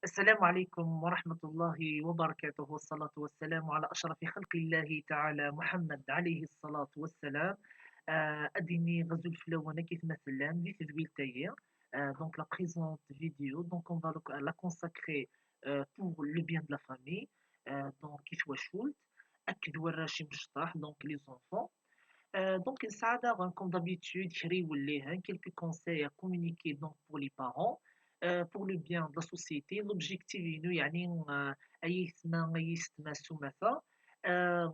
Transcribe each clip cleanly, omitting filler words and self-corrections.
السلام عليكم ورحمة الله وبركاته، والصلاة والسلام على أشرف خلق الله تعالى محمد عليه الصلاة والسلام. أديني غزول فلونا كيف مثلا دي تدويلتايا. Donc la présente vidéo, donc on va la consacrer pour le bien de la famille. Donc كيف وشولت أكد وراشي مشطح donc les enfants. Donc نساعدها comme d'habitude يخريو ليها quelques conseils à communiquer donc pour les parents pour le bien de la société. L'objectif إنه يعني أي ثما سمثا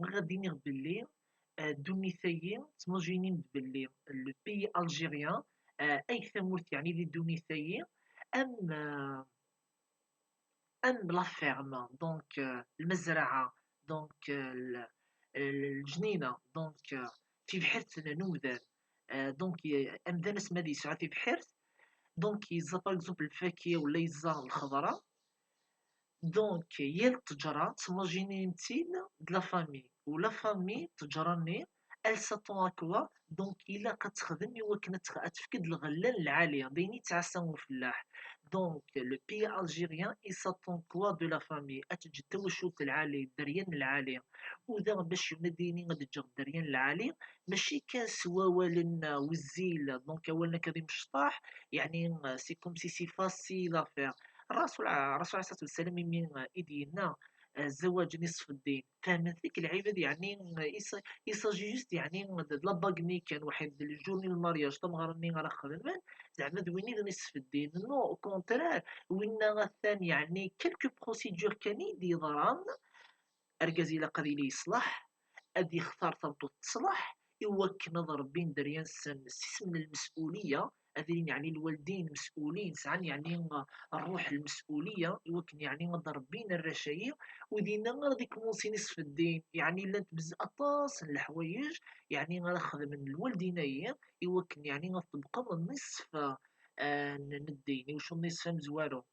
غادي نغبلي دوميثايين تموجينين بلي لو بي الجيريان أي ثمورت يعني دي دوميثايين أم أم لا فيرم دونك المزرعة دونك الجنينة دونك في بحرث نموذج دونك أمثال اسمها دي ساعات في بحرث دونك يزا باغ اكزومبل الفاكهة ولا يزا الخضرة دونك يا التجرة تماجيني نتين د لا فامي ولا فامي تجراني elle s'attend à quoi دونك إلا كتخدم إوا تفقد الغلة العالية بيني تعسى وفلاح دونك لو بي الجيريان il s'attend quoi de la famille أتجد وشوط العالي الدريان العالي وذا باش يناديني غادي تجي الدريان العالي ماشي كان سوا والن والزيل دونك أولنا كذي مشطاح يعني سي كوم سي فاسيل افير الرسول عليه الصلاة والسلام من إيدينا الزواج نصف الدين فهمت ديك العباد يعني يساجي جوست يعني لا باغني كان واحد الجورني المارياج تمغرني غير خدمن زعما دويني نصف الدين نو او كونترار وين غثان يعني كلكو بروسيدور كان يدي ضران أركز إلا قضي لي يصلح أدي يختار طرطو تصلح يوك نظر بين دريان السيس من المسؤولية أذين يعني الوالدين مسؤولين سعان يعني الروح المسؤولية يوكن يعني نظر بين الرشاية ودينا غادي كومونسي نصف الدين يعني إلا انت أطاس الحوايج يعني غناخذ من الوالدين يوكن يعني غتبقى من نصف نديني وشو النصف مزوارو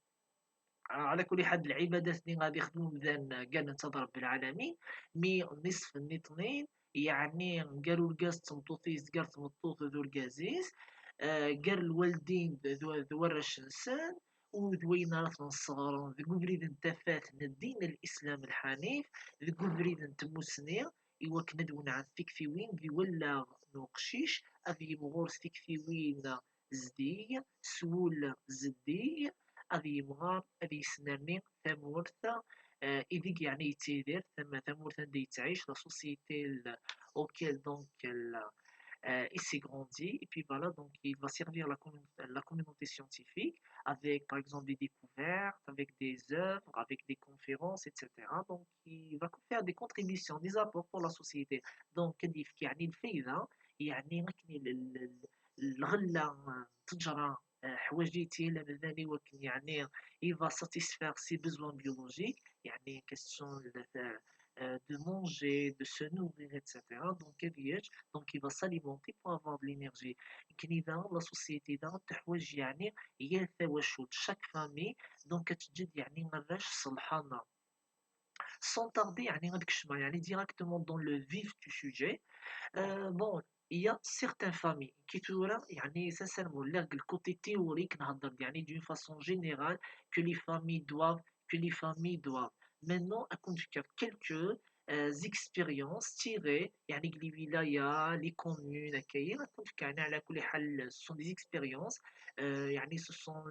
على كل حال العبادات اللي غادي يخدموا مزيان كاع ننتظر رب العالمين مي نصف الاثنين يعني قالوا الكاز تمطوطيز قال تمطوط ذو الكازيز قال الوالدين ذو الرشنسان وذوينا راه الصغار ذو بريد انتفات الدين الاسلام الحنيف ذو بريد انتموسني إوا كنا دون عن فيكثيوين ذي ولا نوقشيش أذي مغور فيكثيوين زدي سول زدي غادي يبغى غادي يسنرني تمورث إذيك يعني يتيدير ثم تمورث غادي تعيش لا سوسيتي auquel donc il s'est grandi et puis voilà donc il va servir la communauté scientifique avec par exemple des découvertes, avec des œuvres, avec des conférences etc. Donc il va faire des contributions, des apports pour la société donc كيف يعني الفايدة يعني الغلة تجرى حوايجيتي لا مداني ولكن يعني il va satisfaire ses besoins biologiques يعني question de manger, de se nourrir, etc. Donc, donc il va s'alimenter pour avoir de l'énergie. كنيدا لا سوسيتي دا تحوج يعني هي التواشد chaque famille donc كتجد يعني غراش صلحانة sans tarder يعني غنكشما يعني directement dans le vif du sujet. Bon, il y a certaines familles qui tourent, يعني sincèrement, là, le côté théorique, نهضر يعني d'une façon générale, que les familles doivent. Maintenant, à compte de quelques expériences tirées, يعني les wilayas, les communes, هكايا كنت كان على كل حال ce sont des expériences يعني ce sont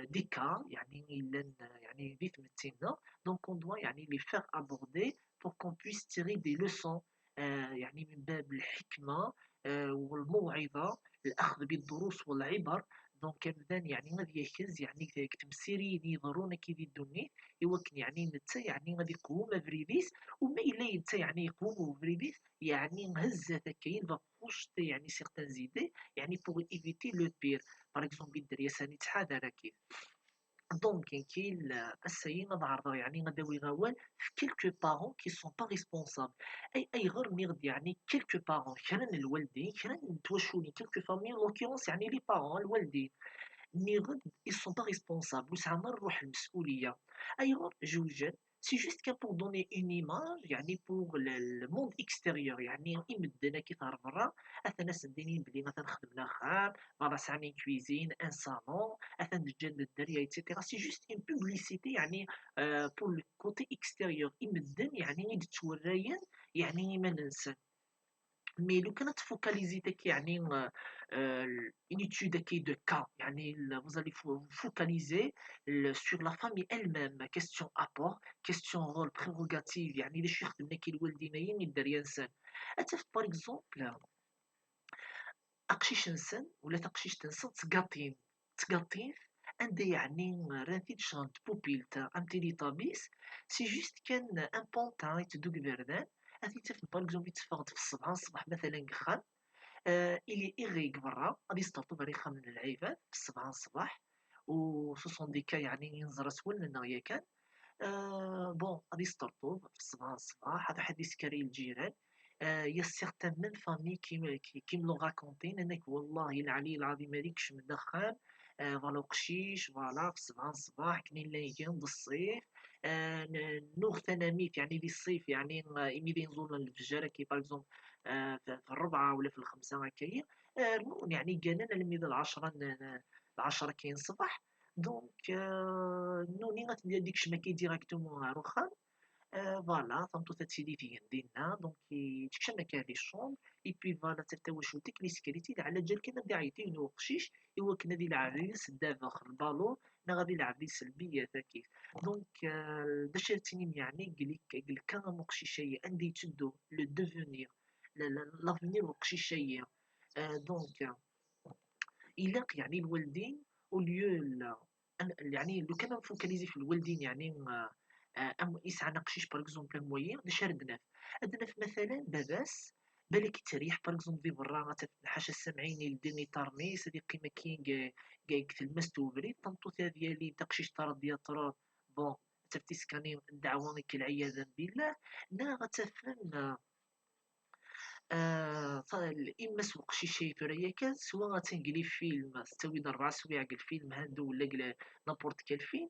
des cas يعني يعني اللي تمثلنا donc on doit يعني les faire aborder pour qu'on puisse tirer des leçons يعني من باب الحكمة والموعظة الأخذ بالدروس والعبر دونك كنبدا يعني غادي يهز يعني كتمسيري يضرونا كيدي الدنيا يوكن يعني نتا يعني غادي يقوم فريديس وما إلا نتا يعني يقوم فريديس يعني نهز هكاين فابروشتي يعني سيغتان زيدي يعني بوغ ايفيتي لو بير باغ اكزومبل الدريه ساني تحاذر اكيد دونك كاين السيد نتعرض يعني غداوي غوال في كيلكو بارون كي سون با ريسبونسابل اي غير ميغد يعني كيلكو بارون كرا الوالدين كرا تواشوني كيلكو فامي لوكيونس يعني لي بارون الوالدين ميغد اي سون با ريسبونسابل وسعنا الروح المسؤوليه اي غير جوجات سي جوست كان بور دوني اون ايماج، يعني بور الموند اكستيريور، يعني يمدنا كي ظهر برا اثنا سندينين بلي مثلا خدمنا خام، فوالا سامين كويزين ان صالون، اثنا نتجنن الدريه ايتترا. سي جوست اون بوبليسيتي يعني بور لو كوتي اكستيريور يمدن يعني يد توراين يعني ما ننسى. مي لو كانت فوكاليزيتك يعني une étude qui de cas يعني vous allez vous focaliser sur la famille elle-même. question apport، question rôle، prérogative، يعني ليش يخدمنا كي الوالدين يدير انسان. اتف باغ اكزومبل اقشيش انسان ولا تقشيش تنسان تقاطين عندها يعني رافيد شانت بوبيلتا ام تيليتابيس. سي جوست كان ان بونتان يتدوك بردان هذه تف باغ اكزومبل يتفاوض في الصباح مثلا خان. إلي إغريق برا غادي يسترطب غادي يخمم العباد في الصباح و سو سون دي كا يعني ينزر سولنا يا كان. بون غادي يسترطب في الصباح هذا حد يسكري الجيران. يا سيغتان من فامي كي ملو راكونتين انك والله العلي العظيم هذيك من دخان. فوالا قشيش فوالا في الصباح كنين لايقين بالصيف. نوغ تناميت يعني دي الصيف يعني إميلي نزول الفجارة كي باغ اكزومبل في الربعة ولا في الخمسة هكايا. نون يعني قالنا لميد العشرة كاين صباح. دونك نوني غتبدا ديك الشماكي ديراكتومون عروخان. فوالا تنطو تتسيدي في يدينا دونك تكشم كاع لي شومبر. اي بي فوالا تتا واش ولتك لي سكريتي على جال كنا بدي عيطي نو قشيش ايوا كنا دي العريس دابا اخر البالون نا غادي يلعب لي سلبيه كيف. دونك دا شاتيني يعني قلك كان مقشيشيه عندي تشدو لو دوفونير لافونير وقشيشيه. دونك يلاق يعني الوالدين وليو يعني لو كان نفوكاليزي في الوالدين يعني يسعى نقشيش باغ اكزومبل موين باش ردناف. ردناف مثلا باباس بالك تريح باغ اكزومبل في برا حاشا السامعين يلديني تارميس هذه قيمة كين كاع تلمس توبري طنطوطا ديالي تقشيش طرد ديال طراد. بون تفتي سكاني دعوانك العياذا بالله. لا غتفهم إما سوق شي شي ثريا كان سوا غتنقلي فيلم ستوي 4 سوايع الفيلم هاندو ولا نابورت كال فيلم.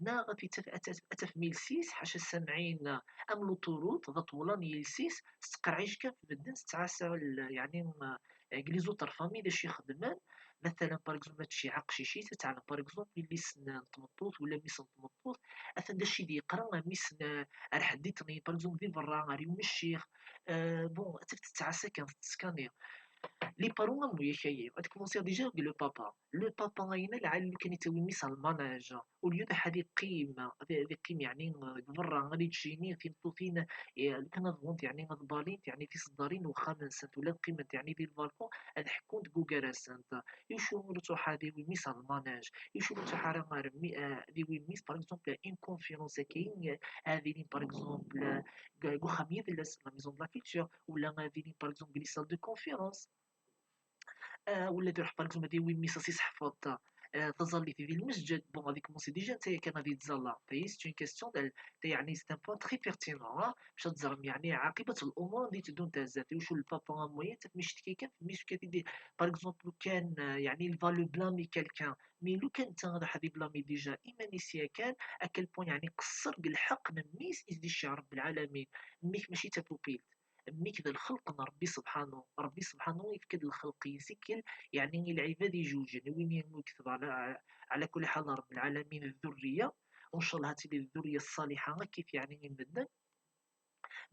نا غادي أتف ميل 6 حاشا سامعين أم لوطوروت غطولان يل 6 ستقرعيش كان في بدن ستعاسى يعني كليزو طرفامي داش يخدمان. مثلا باغ اكزومبل هادشي عقشيشي تتعلم باغ اكزومبل اللي سن تمطوط ولا ميسن تمطوط. اثن داشي دي يقرا ميسن راه حديتني باغ اكزومبل في برا غير الشيخ. بون تتعسى كان تسكاني لي بارون مويا غادي كومونسي ديجا لو بابا. لو بابا غاينا العالم اللي كان يتوي ميس المناج وليو هذه قيمة هذه قيمة يعني برا غادي تجيني في مطوطين. كان ظنت يعني بالينت يعني في صدارين وخامسات ولا قيمة يعني ديال البالكون هاد حكون كوكاراسانت يشوفوا تو هذه وي ميس المناج يشوفوا تو حرا مي دي وي ميس باغ اكزومبل ان كونفيرونس كاين هذه باغ اكزومبل كو خامية لا ميزون دو لا كولتور ولا هذه باغ اكزومبل لي سال دو كونفيرونس. ولا تروح باغ اكزومبل هادي وين ميسا صحفط تظلي في المسجد. بون هذيك موسي ديجا نتايا كان غادي تزالا تاي سي اون كيستيون يعني سي ان بوان تري بيرتينون باش تزرم يعني عاقبة الامور اللي تدون تهزات وشو البابا موين تمشتكي كان في ميش كاتي باغ اكزومبل كان يعني il va le blâmer quelqu'un. مي لو كان انت راح دي بلامي ديجا ايمانيسيا كان اكل بوين يعني قصر الحق من ميس يزدي الشي رب العالمين. ميك ماشي تابوبيل ميك ذا الخلق من ربي سبحانه يفكد الخلق يسكل يعني العباد يجوج يعني وين يكتب على كل حال رب العالمين الذرية. وان شاء الله هاتي الذرية الصالحة كيف يعني من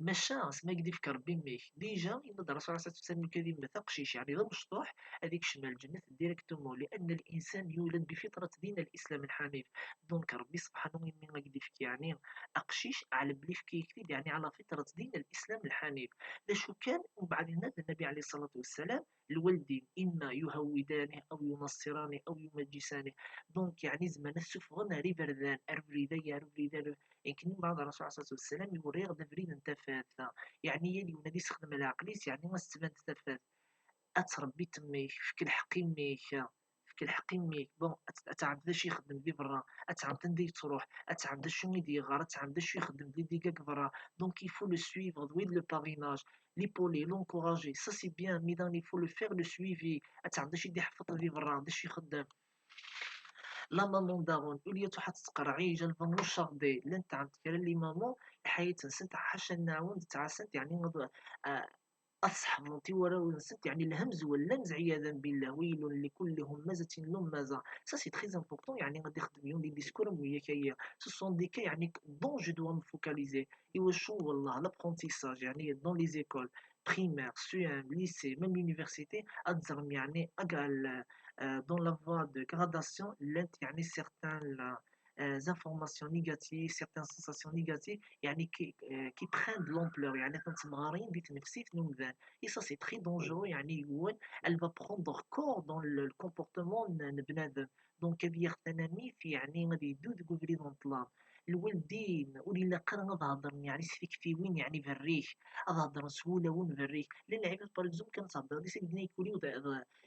ماشا ما يقدر يفكر بميك ديجا إن الرسول عليه الصلاة والسلام الكريم ما ثقشيش يعني لا مشطوح هذيك شمال الجنة ديريكتومون لأن الإنسان يولد بفطرة دين الإسلام الحنيف. دونك ربي سبحانه من ما يقدر يفكي يعني أقشيش على بلي فكي يكتب يعني على فطرة دين الإسلام الحنيف. شو كان ومن بعد النبي عليه الصلاة والسلام الوالدين إما يهودانه أو ينصرانه أو يمجسانه. دونك يعني زمان السفغن ريفردان أرفريدا يمكن بعض الرسول عليه الصلاة والسلام يوريغ دفرين انت فاثة يعني يلي ونادي يستخدم العقليس يعني ما استفاد تفاث اتربي تميك في كل حقيميك في كل حقيميك. بون اتعرف ذا شي يخدم في برا اتعرف ندي تروح اتعرف ذا شو يدير غير اتعرف ذا شو يخدم في ديكاك برا. دونك il faut le suivre oui le parrainage l'épauler l'encourager ça c'est bien mais il faut le faire le suivi اتعرف ذا شي يدي يحفظ في برا ذا شي يخدم. لا مامون داغون وليات واحد تقرعي جا الفامو شاردي لان تعمت كرا لي مامون الحياة نسنت حاشا نعاون تعسنت يعني أصحابتي وراو نسيت يعني الهمز واللمز عياذا بالله ويل لكل همزة لمزة سا سي تري امبورطون يعني غادي نخدم يوم لي ديسكور ويا كايا سو سون دي كا يعني دون جو دوا مو فوكاليزي ايوا شو والله لابرونتيساج يعني دون لي زيكول primaire, CM, lycée, même l'université, أتزرم يعني أقل dans la voie de gradation, لنت يعني certaines informations négatives, certaines sensations négatives يعني qui prennent de l'ampleur يعني تنتمغارين ديت نفسي في نومذان et ça c'est très dangereux يعني يقول elle va prendre corps dans le comportement بنادم دونك هذه يختنمي في يعني غادي يدو تقول فريد نطلاب الوالدين ولي لا قرا غتهضر يعني سفيك في وين يعني في الريح غتهضر سهوله وين في الريح لان العباد باريكزوم كنتهضر دي سيدنا يكوليو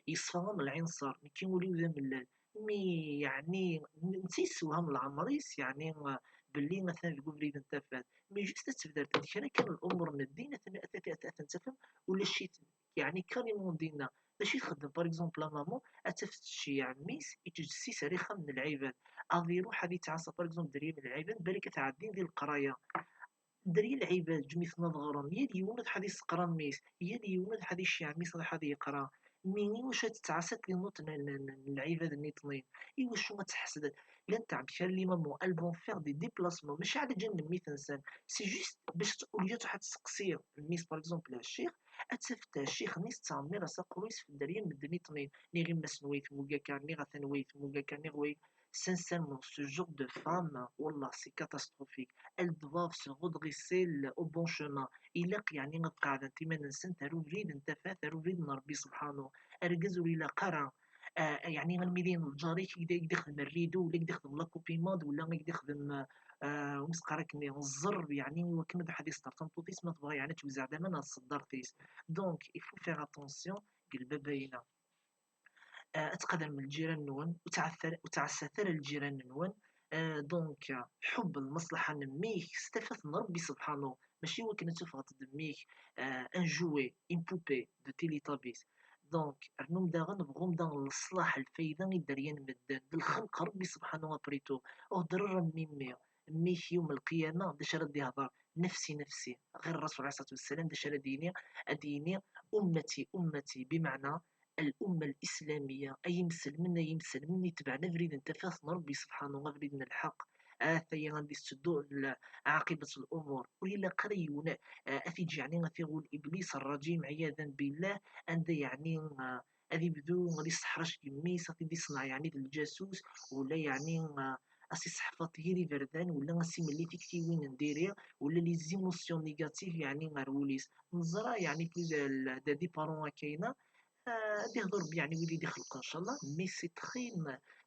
يصفى من العنصر ملي كيوليو ذا ملال مي يعني نسيسوها من العمريس يعني باللي مثلا تقول لي انت فات مي جوست تبدا هذيك انا كان الامور من الدين تفهم ولا شي يعني كاريمون دينا باش يخدم باغ اكزومبل لا مامون اتفتشي عميس يتجسي سريخه من العباد افيرو حدي تعصى باغ اكزومبل دريه من العباد بالك تعدين ديال القرايه دري العباد جميثنا ضغرم يا اليوم حدي يسقرا ميس يا اليوم حدي الشعميس حدي يقرا ميني واش تتعسات لي نوت العباد النيطنين واش ما تحسد لا تعب كان لي مامون البون فيغ دي ديبلاسمون ماشي على جال ميت انسان سي جوست باش وليات واحد تسقسي ميس باغ اكزومبل الشيخ اتسفت الشيخ نيس تعمر راسا قرويس في الدريه من الدنيطنين ني غير مسنويت موكا كارني غثنويت موكا كارني غوي sincèrement ce genre de femme والله سي catastrophique elles doivent se redresser au bon chemin إلا يعني قاعدة انتما نسن تارو بريد انت فات تارو بريد من ربي سبحانه أرجز ولا قرا يعني غنميلين الجاري كي يخدم الريدو ولا يخدم لا كوبيماد ولا يخدم ومسقرك الزر يعني وكما واحد يستار تيس ما تبغى يعني توزع دائما الصدار تيس دونك يفو فيغ اتونسيون قلبه باينه تقدر من الجيران نون وتعسثر الجيران نون دونك حب المصلحة نميك استفاد من ربي سبحانه ماشي هو كنا تفغط دميك ان جوي ان بوبي دو تيليتابيس دونك رنوم داغن بغوم داغن الصلاح الفايدة الدريان مدن بالخلق ربي سبحانه وبريتو او درر ميمي ميك يوم القيامة داش ردي هضر نفسي نفسي غير الرسول عليه الصلاة والسلام داش أديني أمتي أمتي بمعنى الأمة الإسلامية أي مسلمين أي مسلمين يتبعنا فريد انتفاث ربي سبحانه وفريد الحق ثي غادي تسدو عاقبة الأمور وإلا قريونا أثيج يعني غتيقول إبليس الرجيم عياذا بالله عند يعني غادي يبدو غادي يسحرش يميس غادي يصنع يعني الجاسوس ولا يعني اسي صحفات هيري فردان ولا اسي ملي تيكتي وين نديريها ولا لي زيموسيون نيجاتيف يعني غير نزرا يعني دا دي بارون كاينه غادي يهضر يعني ويلي يخلق ان شاء الله مي سي تري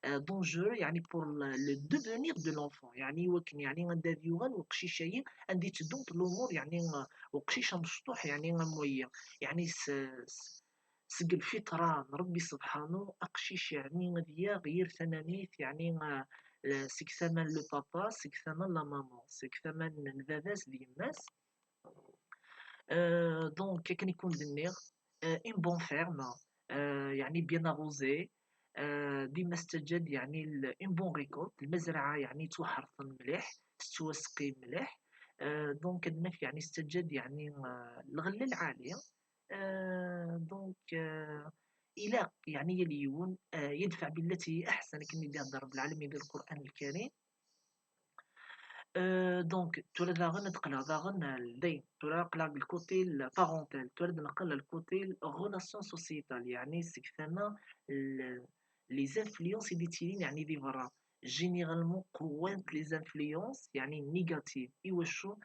دونجورو يعني بور لو دوفونيغ دو لونفون يعني وكن يعني غندافيوغان وقشيشايين غادي تدوم الامور يعني وقشيشه مشطوح يعني مويا يعني سقل فطرة ربي سبحانه أقشيش يعني غادي غير ثنانيت يعني سيك ثمن لو بابا سيك ثمن لا مامون سيك ثمن الباباس ديماس دونك كان يكون دنيغ اون بون فيرم يعني بيان اغوزي ديما استجد يعني اون بون ريكولت المزرعة يعني توحرث مليح تتوسقي مليح دونك النف يعني استجد يعني الغلة العالية دونك إلى يعني يليون يدفع بالتي هي أحسن كما يدير رب العالمين بالقرآن الكريم دونك تولي داغن نتقلا داغن لدين تولي نقلا بالكوتي البارونتال تولي نقلا الكوتي غولاسيون سوسيتال يعني سيك ثما لي زانفلونس اللي تيلين يعني دي برا جينيرالمون قوات لي زانفلونس يعني نيجاتيف إوا شو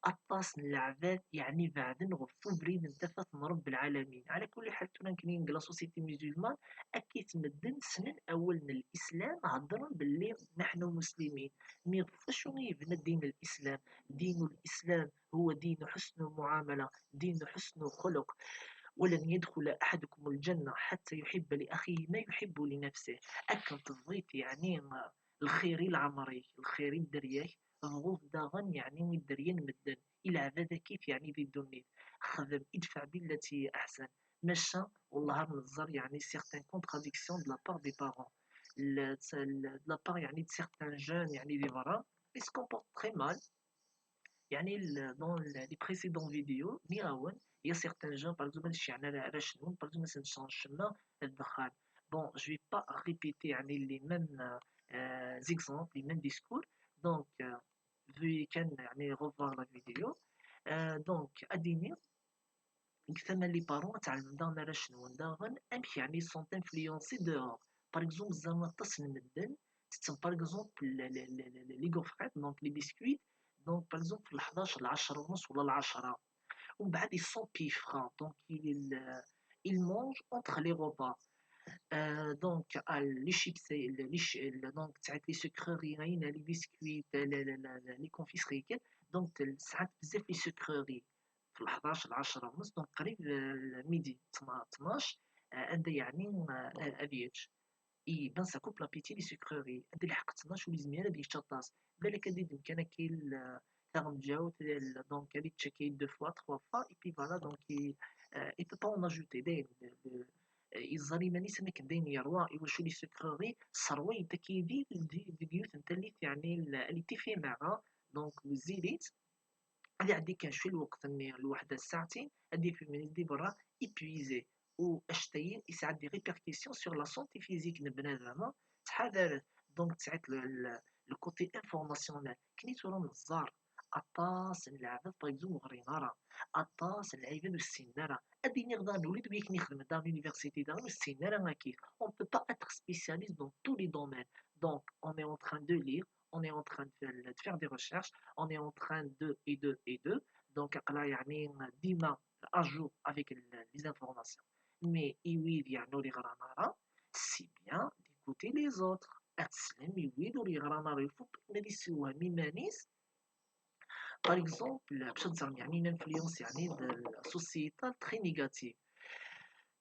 أطاس العباد يعني بعدين غفو بريد انتفت من رب العالمين على كل حال تونا كاين لا سوسيتي ميزولمان أكيد مدن سنن أول من الإسلام هضرا باللي نحن مسلمين مي فاش يبنى دين الإسلام دين الإسلام هو دين حسن معاملة دين حسن خلق ولن يدخل أحدكم الجنة حتى يحب لأخيه ما يحب لنفسه أكن تضيف يعني الخيري العمري الخيري الدرياك الغوث داغن يعني الدريان مدن إلى هذا كيف يعني ذي الدنيا خدم ادفع بالتي أحسن مشى والله نظر يعني certaines contradictions de la part des parents de la part يعني de certains jeunes يعني des varans ils se comportent très mal يعني dans les précédentes vidéos نراون il y a certains jeunes par exemple هادشي على شنو par exemple مثلا شمنا الدخان bon je vais pas répéter يعني les mêmes exemples les mêmes discours donc veuillez كان يعني revoir la vidéo donc اديني كثما لي بارون تاع المدا راه شنو نداغن امشي يعني سون انفلونسي دور باغ اكزومبل زعما طاس المدن تتم باغ اكزومبل لي غوفريت دونك لي بسكويت دونك باغ اكزومبل في 11 ل 10 ونص ولا ل 10 ومن بعد يسون بيفرا دونك il mange entre les repas دونك لي شيبسي دونك تاع لي سكروري لي بسكويت لي كونفيسري دونك ساعات بزاف لي سكروري في ال 11 ل 10 ونص دونك قريب ميدي 12 هذا يعني افيتش اي بان سا كوب لابيتي لي سكروري هذا اللي حق 12 ولي زميره ديال الشطاس بالك هذه يمكن كاين تاغم جاو دونك هذه تشيكي دو فوا تخوا فوا اي بي فوالا دونك اي بو با اون اجوتي داين يزالي ماني سمك داين يروا يوشو لي سكروري صروي انت كيدير ديوت انت اللي يعني اللي تيفي معها دونك وزيديت هادي عندي كان شويه الوقت اني الوحده ساعتين هادي في من دي برا ايبويزي و اشتاين يساعد دي ريبيركسيون سور لا سونتي فيزيك لبنادم تحضر دونك تعيط لو كوتي انفورماسيونيل كنيتو راه نزار اطاس نلعب باغ غرينا اطاس نلعب السيناره اديني غدا نولد بيك نخدم dans l'université dans السيناره ما كيف on peut pas être spécialiste dans tous les domaines donc on est en train de lire on est en train de faire des recherches on est en train de donc là يعني ديما à jour avec les informations mais يويد يعني اللي غرانا c'est bien d'écouter les autres أتسلم يويد اللي غرانا يفوق الذي سوى ميمانيس باغ اكزومبل باش تزرم يعني une influence يعني sociétale très négative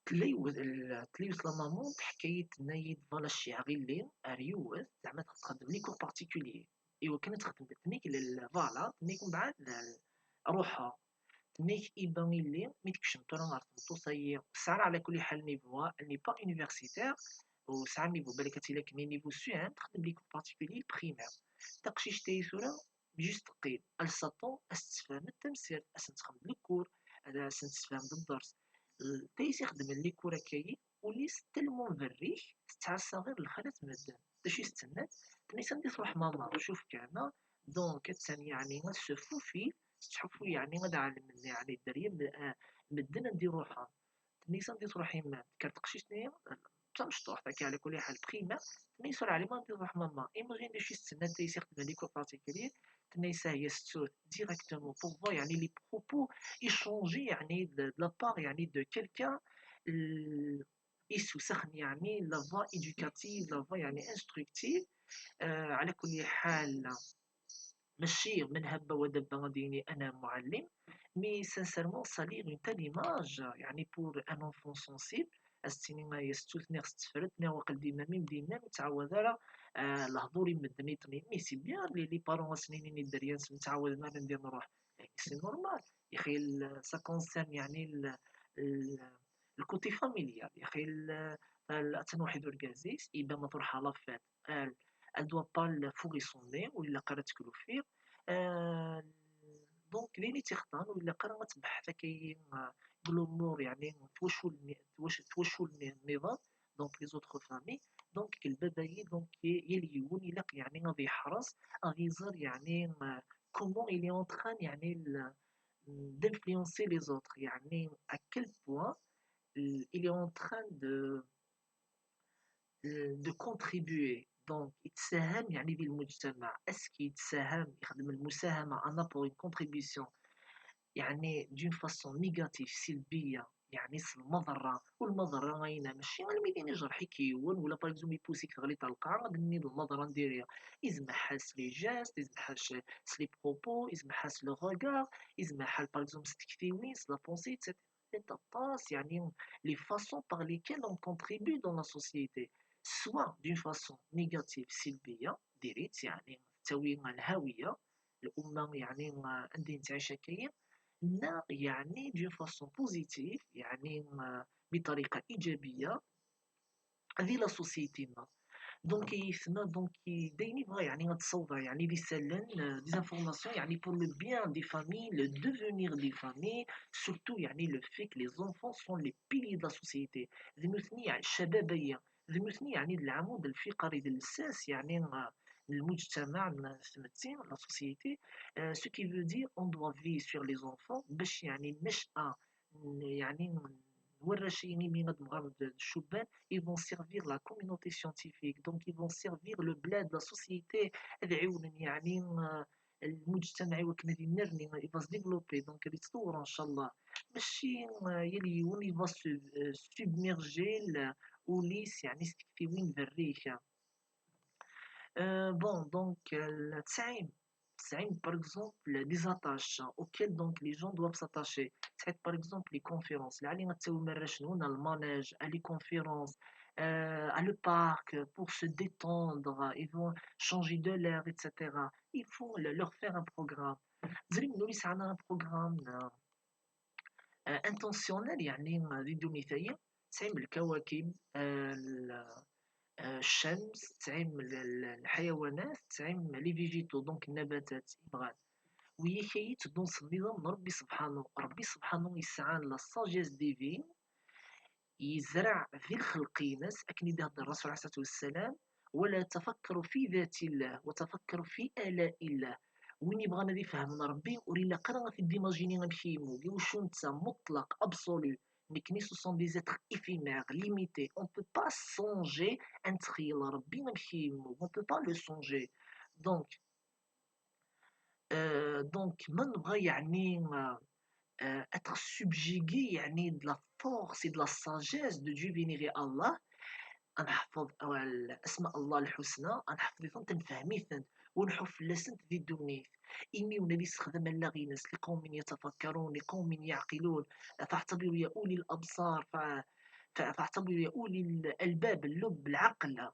تليوث لا مامون حكاية نايد فوالا الشعري اللي ريوث زعما تخدم لي كور بارتيكولير ايوا كانت تخدم تنيك فوالا تنيك من بعد روحها تنيك يبان لي ميتكشم تو راه نعرف صايي ساعة على كل حال نيفوا ني با يونيفرسيتير وساعة نيفو بالك تيلا كني نيفو سوان تخدم لي كور بارتيكولير بريمير تقشيش تايسورا جوست قيل السطو استفهم التمثيل اسنتخدم الكور هذا سنتفهم بالدرس تايس يخدم لي كورا كاين وليس تلمون فريح تتعسى غير الخالات مدن باش يستنى تنيسان دي تروح ماما شوف كان دونك تاني يعني غتشوفو فيه تشوفو يعني غدا عالم يعني الدريه مدن ندير روحها تنيسان دي تروح يما كتقشيش نيا بصح مشطوح داك على كل حال بريمير تنيسر على ما ندير روح ماما ايماجين دي شي تستنى تايس يخدم لي كور بارتيكولير تنيسا هي ستوت ديريكتومون بور فوا يعني لي بروبو يشونجي يعني de la part يعني de quelqu'un يسوسخن يعني لا فوا éducative لا فوا يعني instructive على كل حال ماشي من هبه ودبه غاديني انا معلم مي سانسيرمون سالير اون تال ايماج يعني بور ان انفون سونسيبل السينما يستوثني تفرد ني وقل ديما ميم ديما متعود على الهضور يمدني طني مي سي بيان لي بارون سنيني الدريان متعود انا ندير نروح يعني سي نورمال يا اخي سا كونسيرن يعني الكوتي فاميليال يا اخي تنوحد الكازيس يبان ما تروح على فات elle doit pas fourrer son nez ولا قرات كلوفير دونك ليني تيختار ولا قرا غتبحث كاين الامور يعني توشو النظام دونك لي زوتر فامي دونك البداية دونك يليون يلاق يعني غادي يحرص غادي يزر يعني كومون il est en train يعني d'influencer les autres يعني à quel point il est en train de contribuer دونك يتساهم يعني في المجتمع اسكي يتساهم يخدم المساهمة انا بور une contribution يعني دون فاسون نيجاتيف سلبية يعني المضرة والمضرة غاينة ماشي غالميدين يجرحي كيون ولا باغ اكزومبل يبوسيك غادي تلقى غادي نيض المضرة نديريها يزمحاس لي جاست يزمحاس لي بروبو يزمحاس لو روغار يزمحال باغ اكزومبل ستكتيوين لا بونسي ايتترا طاس يعني لي فاسون باغ ليكيل اون كونتريبيو دون لا سوسيتي سوا دون فاسون نيجاتيف سلبية ديريت يعني تسوي الهوية الأمة يعني عندي نتعيش كاين لا يعني دون فاسون بوزيتيف يعني بطريقة إيجابية هذه لا سوسيتينا دونك يسمى دونك دايما يبغى يعني غتصوّر يعني يسلّن des informations يعني pour le bien des familles, le devenir des familles, surtout يعني le fait que les enfants sont les piliers de la société. ذي نثني يعني الشبابية، ذي نثني يعني العمود الفقري ديال الأساس يعني المجتمع تمثيل la société. Ce qui veut dire on doit veiller sur les enfants باش يعني النشأة يعني نورّا شي من هاد المغاربة الشبان ils vont servir la communauté scientifique donc ils vont servir le bled la société هذا يعاون يعني المجتمع كما نرني il va se développer donc غادي يتطور ان شاء الله ماشي يليون il va se submerger وليس يعني يستكفيوين بالريشة. Bon, donc, le Tsaïm, par exemple, des attaches auxquelles donc, les gens doivent s'attacher. C'est par exemple les conférences. Là, les le manège, à les conférences, à le parc, pour se détendre, ils vont changer de l'air, etc. Il faut leur faire un programme. زين نولي عندنا un programme intentionnel يعني نديرو مثالية تسعين الكواكب الشمس تعم الحيوانات تعم لي فيجيتو دونك النباتات يبغى وهي كيت دونس النظام من ربي سبحانه يسعى لا ساجيس ديفين يزرع في الخلق ناس أكن يدهد الرسول عليه الصلاة والسلام ولا تفكروا في ذات الله وتفكروا في آلاء الله. وين يبغى نادي فهمنا ربي ورينا قرا في ديماجيني نمشيمو واش نتا مطلق ابسولو نكني سو سون دي زيتر éphémères limités on peut pas songer ان تخيل ربي نمشيمو on peut pas le songer donc donc ما نبغى يعني être subjugué يعني de la force et de la sagesse de Dieu vénéré Allah. غنحفظ اسماء الله الحسنى غنحفظهم تنفهميثن ونحفلسن في الدنيا إني ونبي استخدم اللغينس لقوم يتفكرون لقوم يعقلون فاعتبروا يا أولي الأبصار فاعتبروا يا أولي الألباب اللب العقل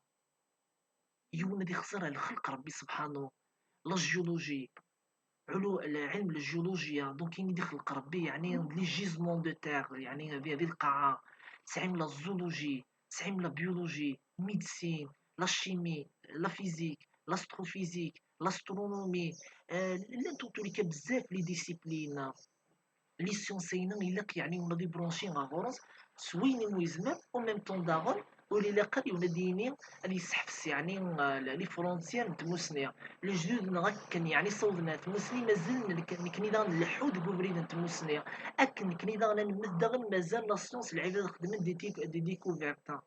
يونا دي خسر الخلق ربي سبحانه لا جيولوجي علو علم الجيولوجيا دونك يدي خلق ربي يعني لي جيزمون دو تيغ يعني هذه القاعة تعلم لا زولوجي تعلم لا بيولوجي ميديسين لا شيمي لا فيزيك لاستروفيزيك لاسترونومي لا توتوليكا بزاف لي ديسيبلين لي سيونسينا إلا يعني ولا دي برونشين غاغورس سوينين ويزمر او ميم طون داغون ولي لاقا ولا دينين اللي يسحفس يعني لي فرونتيير نتموسنيا لي جدود نغاكن يعني صوبنا تموسني مازال كني دا نلحو ديك وبريد نتموسنيا اكن كني دا نمد مازال لا سيونس العباد خدمت دي ديكوفيرتا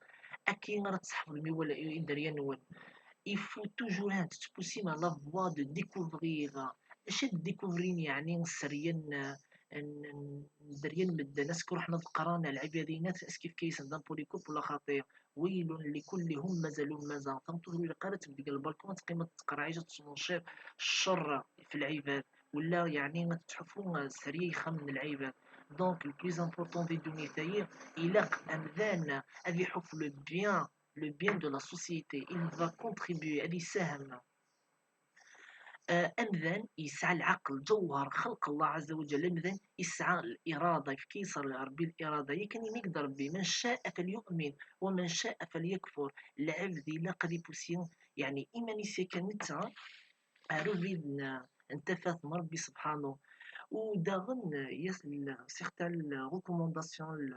اكين راه تصحف الميول يدريا نول il faut toujours te pousser dans la voie de découvrir اش découvrir يعني سريا دريا مدة نسكر حنا ذكرنا العبادينات اس كيف كيسن بوليكوب ولا خطير ويل لكل همزة لمزة تنطر إلى قارة بديك البالكون تقيمة تقرعيجة تنشير الشر في العباد ولا يعني ما تتحفون سريخة من العباد دونك البليز امبورطون في الدنيا إلا أمذان أذي حف le bien de la société il va contribuer à يساهم أمذن يسعى العقل جوهر خلق الله عز وجل أمذن يسعى الإرادة كيف كيصير ربي الإرادة يمكن يقدر ربي من شاء فليؤمن ومن شاء فليكفر العبد لا قد يبوسيون يعني إيماني سيكنتها أروفيد انتفاث من ربي سبحانه وداغن يسل سيغتال ريكومونداسيون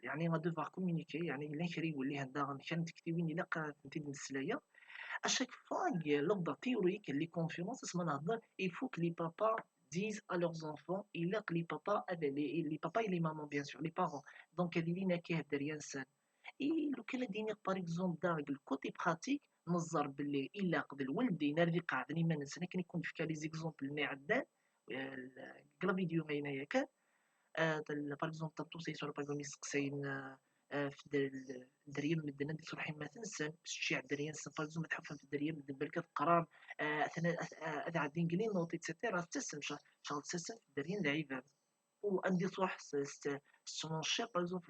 يعني غا دوفوار كومونيكي يعني إلا كري يولي هدا كانت تكتبين إلا نتيد نسلايا à chaque fois, lors de la théorie, les conférences, il faut que les papas disent à leurs enfants, il y a que les papas et les mamans, bien sûr, les parents. Donc, il y a des gens et le Canadien, par exemple, dans le côté pratique, نظر باللي الا قد الوالدين اللي قاعدين ما ننسى كان يكون في لي زيكزومبل اللي عدان قرا فيديو غينا ياك باغ اكزومبل تطوسي sur باغ اكزومبل يسقسين في الدريه مدنا دي صبحي ما تنسى شي الدريه نسى باغ اكزومبل تحفن في الدريه مدن بالك قرار اثنا عاد نقلين نوتي تسيتيرا تسم شغل تسم في الدريه لعيبه وعندي صح السمونشير باغ اكزومبل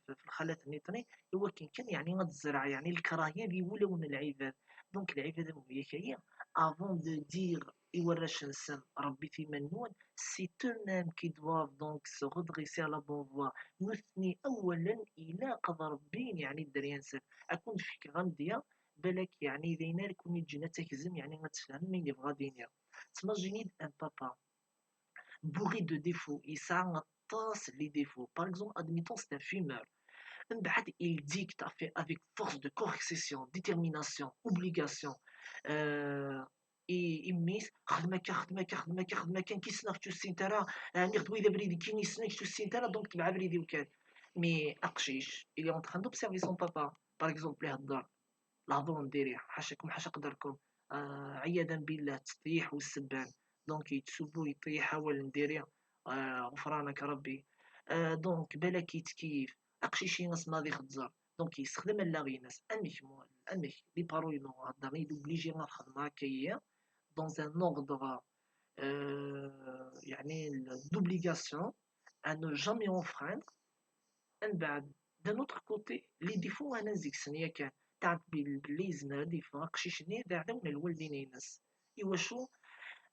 في الخالات النيطري هو كان يعني غتزرع يعني الكراهيه اللي ولاو من العباد دونك العباد هي افون دو دير يوراش نسم ربي في منون. سي eux-mêmes qui doivent donc se redresser à la bonne voie. نثني اولا الى قضى ربي يعني الدريه نسم اكون فيك غنديه بالك يعني دينا لكون تجينا تكزم يعني غتفهم مين اللي بغا دينيا. تما جيني ان بابا bourré de défauts يسعى غطاس لي défauts. Par exemple, admettons c'est un fumeur. من بعد il dicte avec force de coercition, détermination, obligation. آه يميس خدمك خدمك خدمك خدمك كان كيسناك تو السنترا نيخ دويدا بريدي كي نيسناك تو السنترا دونك تبع بريدي وكان مي اقشيش il est en train d'observer son papa par exemple يهضر الهضور نديريه حاشاكم حاشا قدركم عياذا بالله التطيح والسبان دونك يتسبو يطيح حاول نديريه غفرانك ربي دونك بالك يتكيف اقشيشي ناس ماضي خدزر دونك يستخدم اللاغي ناس انك لي باروي نو هضر يدوبليجي ما الخدمه هكايا دون ان اوردر يعني دوبليغاسيون ان ne jamais enfreindre. من بعد d'un autre côté les défauts انا نزيكسن يا كان تعرف باللي زنا ديفا قشيشني داعنا من الوالدين ينس ايوا شو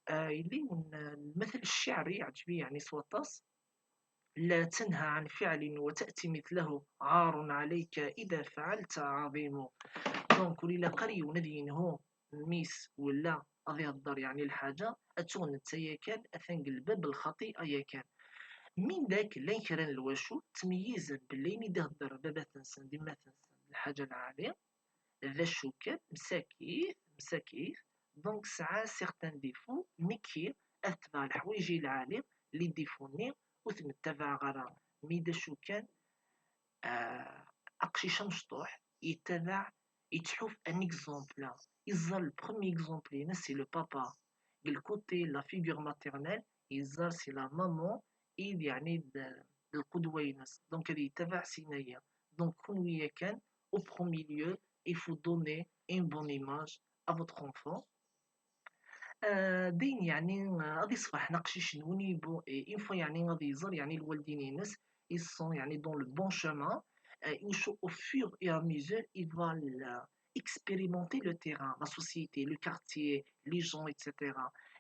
يلي من المثل الشعري عجبي يعني سوطاس لا تنهى عن فعل وتأتي مثله عار عليك إذا فعلت عظيم. دونك وليلا قري وندين هو ميس ولا غادي يهضر يعني الحاجة أتون نتايا كان أثنقلبها بالخطيئة يا كان من داك لا يكران الواشو تمييزا باللي مي يهضر بابا تنسن ديما تنسن الحاجة العالية ذا الشوكات مساكيف دونك ساعة سيغتان ديفو مكي أتبع الحوايج العالية لي ديفوني وتمتبع غرا ميدا شوكان أقشيشة مشطوح يتبع يتحوف ان اكزومبل يزار البرومي اكزومبل هنا سي لو بابا بالكوتي لا فيغور ماتيرنيل يزار سي لا مامون إيد يعني القدوة ينس دونك هذه يتبع سينايا دونك كون ويا كان au premier lieu il faut donner une bonne image à votre enfant. دين يعني غادي يصبح نقشي شنوني بو اون فوا يعني غادي يزر يعني الوالدين ينس ils sont يعني dans le bon chemin. au fur et à mesure il va expérimenter le terrain la société le quartier les gens etc.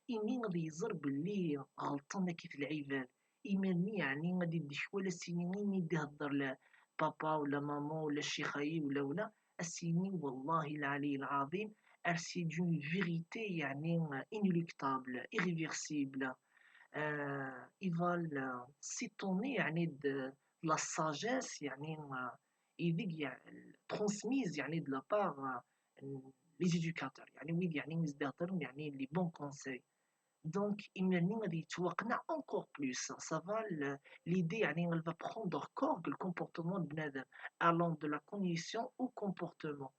إيمين غادي يزر باللي غلطان كيف العباد إيماني يعني غادي يدي شوال السنين يدي يهضر لا بابا ولا ماما ولا الشي خاي ولا السنين والله العلي العظيم c'est d'une vérité يعني inéluctable, irréversible. Ils veulent s'étonner يعني de la sagesse يعني يديك يعني transmise يعني de la part les éducateurs يعني ويد يعني يزدهرن يعني les bons conseils. Donc, il غادي يتوقنا encore plus. Ça va l'idée يعني elle va prendre corps le comportement de بنادم allant de la cognition au comportement.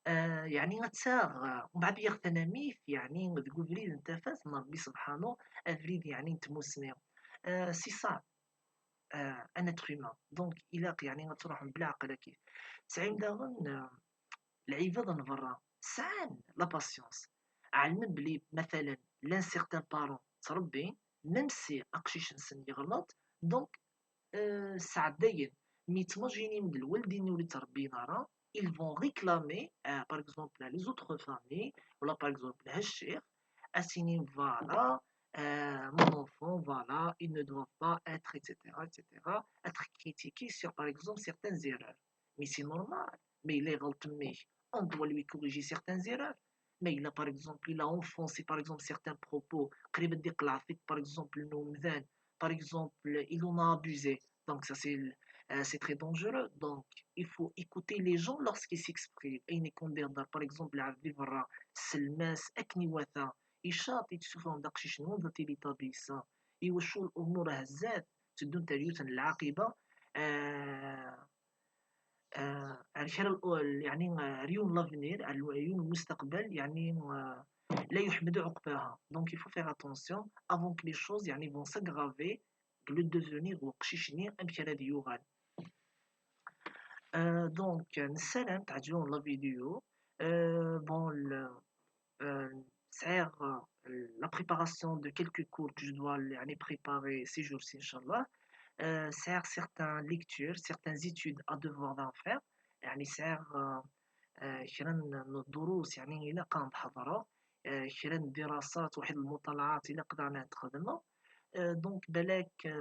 يعني غتساغ ومن بعد يغتنميث يعني تقول فريد انت فاس من ربي سبحانه فريد يعني نتموسني سي صعب ان اتر هيومان دونك الى يعني غتروح بالعقل كيف تسعين داغن العباد نبرا سعان لا باسيونس علم بلي مثلا لان سيغتان بارون تربي ميم سي اقشيش نسن يغلط دونك ساعات داين مي تماجيني من الوالدين اللي تربينا راه ils vont réclamer par exemple les autres familles ou là par exemple الشيخ assigner voilà mon enfant voilà il ne doit pas être etc être critiqué sur par exemple certaines erreurs mais c'est normal mais il est غلطمي on doit lui corriger certaines erreurs mais il a par exemple il a enfoncé par exemple certains propos قريب ديك العفيت par exemple المذان par exemple il en a abusé donc ça c'est très dangereux. Donc, il faut écouter les gens lorsqu'ils s'expriment. Et par exemple, la vivra, selmas, akniwata, إشاط يتشوفون داكشي شنو درتي لي طبيسة يوشو الأمور هزات تدون تريوت العاقبة يعني ريون لافنير عيون المستقبل يعني لا يحمد عقباها دونك il faut faire attention avant que les choses يعني vont s'aggraver le devenir وقشيشني أمشي هذا يوغال. Donc نسالم تعجبون لا فيديو bon سعير la préparation de quelques cours que je dois يعني préparer ces jours-ci inchallah سعير certaines lectures certaines études à devoir d'en faire يعني سعير كرا الدروس يعني إلا كانت حضرة كرا من الدراسات واحد المطالعات إلا قدرنا نتخدمو. دونك بلاك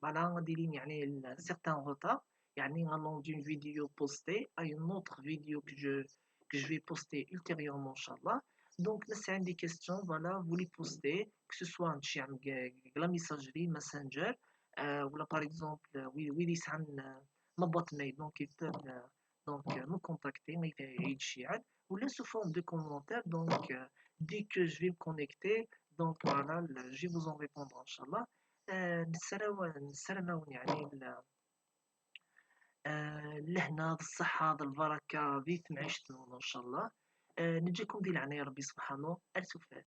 فوالا غادي لين يعني سيغتان روتار، يعني allant d'une vidéo postée à une autre vidéo que je vais poster ultérieurement Inch'Allah. Donc là c'est des questions, voilà, vous les postez, que ce soit la messagerie Messenger, ou là par exemple oui ma boîte mail, donc ils peuvent me contacter mais ou là sous forme de commentaires. Donc dès que je vais me connecter, donc voilà, je vais vous en répondre Inch'Allah. نسرنا يعني لهنا بالصحة بالبركة ذي معيشتنا إن شاء الله. نجيكم دي العناية ربي سبحانه ألتفات.